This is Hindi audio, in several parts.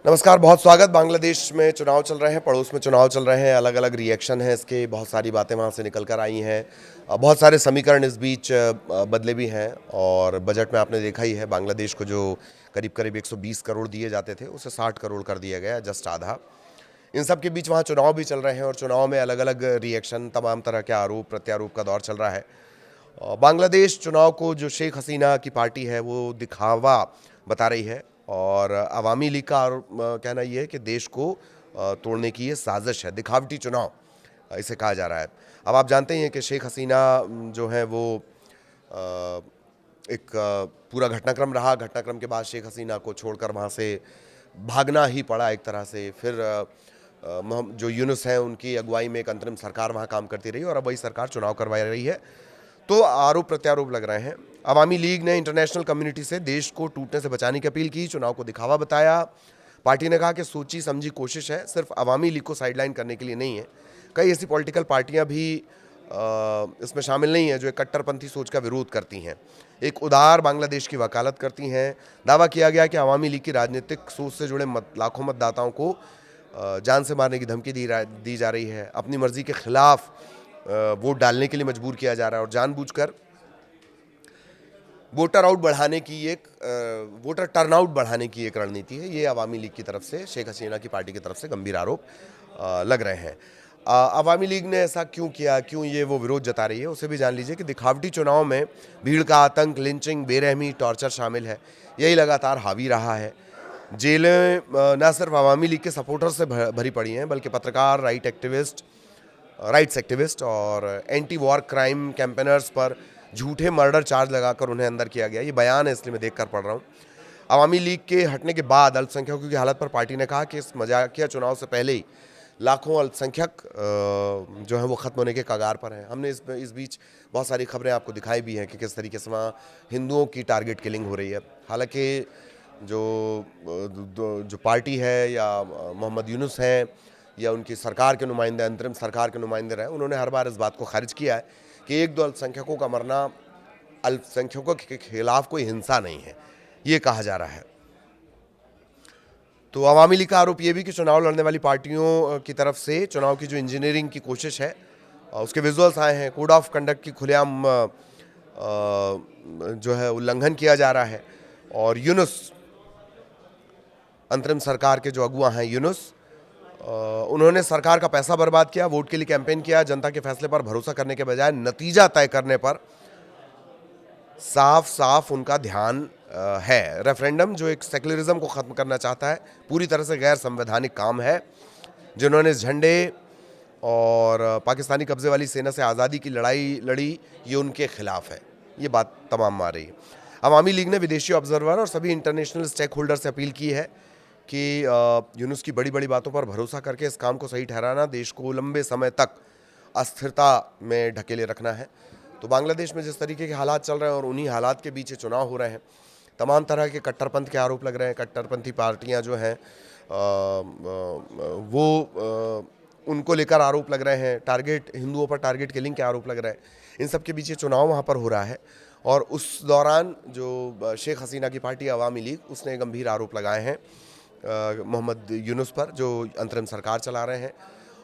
नमस्कार, बहुत स्वागत। बांग्लादेश में चुनाव चल रहे हैं, पड़ोस में चुनाव चल रहे हैं, अलग अलग रिएक्शन है इसके, बहुत सारी बातें वहाँ से निकल कर आई हैं। बहुत सारे समीकरण इस बीच बदले भी हैं और बजट में आपने देखा ही है, बांग्लादेश को जो करीब करीब 120 करोड़ दिए जाते थे उसे 60 करोड़ कर दिया गया, जस्ट आधा। इन सब के बीच वहाँ चुनाव भी चल रहे हैं और चुनाव में अलग अलग रिएक्शन, तमाम तरह के आरोप प्रत्यारोप का दौर चल रहा है। बांग्लादेश चुनाव को जो शेख हसीना की पार्टी है वो दिखावा बता रही है और अवामी लीग का कहना ये है कि देश को तोड़ने की ये साजिश है, दिखावटी चुनाव इसे कहा जा रहा है। अब आप जानते ही हैं कि शेख हसीना जो है वो एक पूरा घटनाक्रम रहा। घटनाक्रम के बाद शेख हसीना को छोड़कर वहाँ से भागना ही पड़ा एक तरह से। फिर जो यूनुस हैं उनकी अगुवाई में एक अंतरिम सरकार वहाँ काम करती रही और अब वही सरकार चुनाव करवा रही है। तो आरोप प्रत्यारोप लग रहे हैं। अवामी लीग ने इंटरनेशनल कम्युनिटी से देश को टूटने से बचाने की अपील की, चुनाव को दिखावा बताया। पार्टी ने कहा कि सोची समझी कोशिश है, सिर्फ अवामी लीग को साइडलाइन करने के लिए नहीं है। कई ऐसी पॉलिटिकल पार्टियां भी इसमें शामिल नहीं है जो एक कट्टरपंथी सोच का विरोध करती हैं, एक उदार बांग्लादेश की वकालत करती हैं। दावा किया गया कि अवामी लीग की राजनीतिक सोच से जुड़े लाखों मतदाताओं को जान से मारने की धमकी दी जा रही है, अपनी मर्जी के खिलाफ वोट डालने के लिए मजबूर किया जा रहा है और जानबूझकर वोटर आउट बढ़ाने की एक वोटर टर्नआउट बढ़ाने की एक रणनीति है। ये अवामी लीग की तरफ से, शेख हसीना की पार्टी की तरफ से गंभीर आरोप लग रहे हैं। अवामी लीग ने ऐसा क्यों किया, क्यों ये वो विरोध जता रही है, उसे भी जान लीजिए कि दिखावटी चुनाव में भीड़ का आतंक, लिंचिंग, बेरहमी, टॉर्चर शामिल है। यही लगातार हावी रहा है। जेलें न सिर्फ अवामी लीग के सपोर्टर से भरी पड़ी हैं बल्कि पत्रकार, राइट्स एक्टिविस्ट और एंटी वॉर क्राइम कैंपेनर्स पर झूठे मर्डर चार्ज लगाकर उन्हें अंदर किया गया। ये बयान है, इसलिए मैं देख कर पढ़ रहा हूँ। अवामी लीग के हटने के बाद अल्पसंख्यकों की हालत पर पार्टी ने कहा कि इस मजाकिया चुनाव से पहले ही लाखों अल्पसंख्यक जो हैं वो ख़त्म होने के कगार पर हैं। हमने इस बीच बहुत सारी खबरें आपको दिखाई भी हैं कि किस तरीके से वहाँ हिंदुओं की टारगेट किलिंग हो रही है। हालांकि जो पार्टी है या मोहम्मद यूनुस हैं या उनकी सरकार के नुमाइंदे, अंतरिम सरकार के नुमाइंदे रहे, उन्होंने हर बार इस बात को खारिज किया है कि एक दो अल्पसंख्यकों का मरना अल्पसंख्यकों के खिलाफ कोई हिंसा नहीं है, ये कहा जा रहा है। तो अवामी लीग का आरोप ये भी कि चुनाव लड़ने वाली पार्टियों की तरफ से चुनाव की जो इंजीनियरिंग की कोशिश है उसके विजुअल्स आए हैं। कोड ऑफ कंडक्ट की खुलेआम जो है उल्लंघन किया जा रहा है और यूनुस, अंतरिम सरकार के जो अगुआ हैं यूनुस, उन्होंने सरकार का पैसा बर्बाद किया, वोट के लिए कैंपेन किया, जनता के फैसले पर भरोसा करने के बजाय नतीजा तय करने पर साफ साफ उनका ध्यान है। रेफरेंडम जो एक सेक्युलरिज्म को ख़त्म करना चाहता है, पूरी तरह से गैर संवैधानिक काम है। जिन्होंने इस झंडे और पाकिस्तानी कब्जे वाली सेना से आज़ादी की लड़ाई लड़ी, ये उनके खिलाफ है। ये बात तमाम आ रही है। अवामी लीग ने विदेशी ऑब्जर्वर और सभी इंटरनेशनल स्टेक होल्डर से अपील की है कि यूनुस की बड़ी बड़ी बातों पर भरोसा करके इस काम को सही ठहराना देश को लंबे समय तक अस्थिरता में ढकेले रखना है। तो बांग्लादेश में जिस तरीके के हालात चल रहे हैं और उन्हीं हालात के बीच चुनाव हो रहे हैं, तमाम तरह के कट्टरपंथ के आरोप लग रहे हैं। कट्टरपंथी पार्टियां जो हैं वो उनको लेकर आरोप लग रहे हैं, हिंदुओं पर टारगेट किलिंग के आरोप लग रहे हैं। इन सब के बीच चुनाव वहाँ पर हो रहा है और उस दौरान जो शेख हसीना की पार्टी अवामी लीग, उसने गंभीर आरोप लगाए हैं मोहम्मद यूनुस पर, जो अंतरिम सरकार चला रहे हैं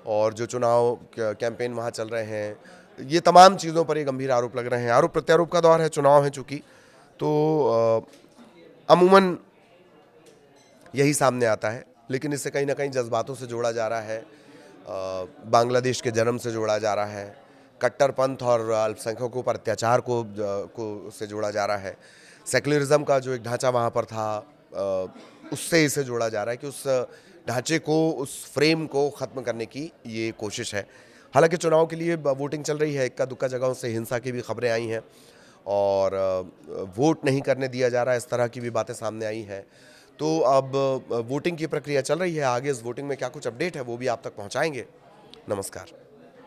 और जो चुनाव कैंपेन वहाँ चल रहे हैं। ये तमाम चीज़ों पर ये गंभीर आरोप लग रहे हैं। आरोप प्रत्यारोप का दौर है, चुनाव है चूँकि, तो अमूमन यही सामने आता है, लेकिन इससे कहीं ना कहीं जज्बातों से जोड़ा जा रहा है, बांग्लादेश के जन्म से जोड़ा जा रहा है, कट्टरपंथ और अल्पसंख्यकों पर अत्याचार को से जोड़ा जा रहा है, सेक्युलरिज्म का जो एक ढांचा वहाँ पर था उससे इसे जोड़ा जा रहा है कि उस ढांचे को, उस फ्रेम को ख़त्म करने की ये कोशिश है। हालांकि चुनाव के लिए वोटिंग चल रही है, इक्का दुक्का जगहों से हिंसा की भी खबरें आई हैं और वोट नहीं करने दिया जा रहा है, इस तरह की भी बातें सामने आई हैं। तो अब वोटिंग की प्रक्रिया चल रही है, आगे इस वोटिंग में क्या कुछ अपडेट है वो भी आप तक पहुंचाएंगे। नमस्कार।